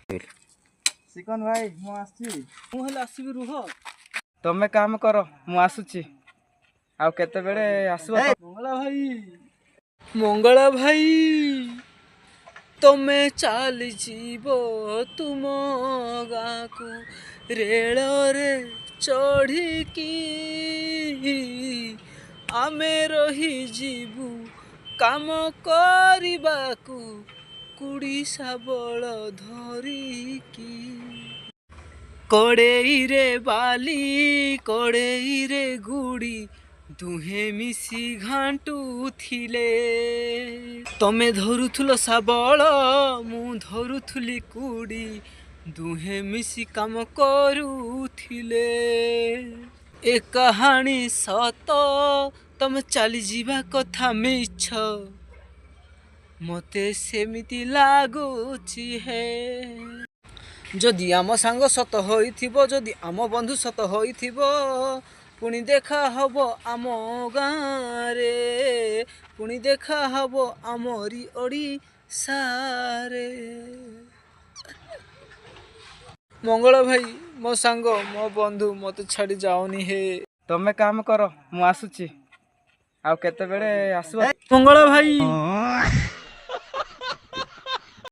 सिकन भाई मु आसबि रुह तमे काम कर मु आसुची आउ केते बेले आसबो मंगला भाई तमे चल जीव तुम गाँ को रेल रे चढ़ी आमे रही जीवु काम करबाकू कुड़ी शाबल धरिकी कड़ेई रे बाली कड़ेई रे गुड़ी दुहे मिसी घाटू थिले तमे धरुथुल शाबल मु धरुथुली कुड़ी दुहे मिसी काम करुथिले ए कहानी सत तमे चली जीवा कथा मिछ मते सेमिति लागुची है जदि आम सांग सत होइथिबो जदि आम बंधु सत होइथिबो पुणी देखा हबो आम गाँ रे पुणी देखा हबो आमरी ओडिशा रे मंगल भाई मो सांग मो बंधु मते छाड़ी जाओनी हे तमे काम कर मु आसुची आउ केते बेले आसबो मंगल भाई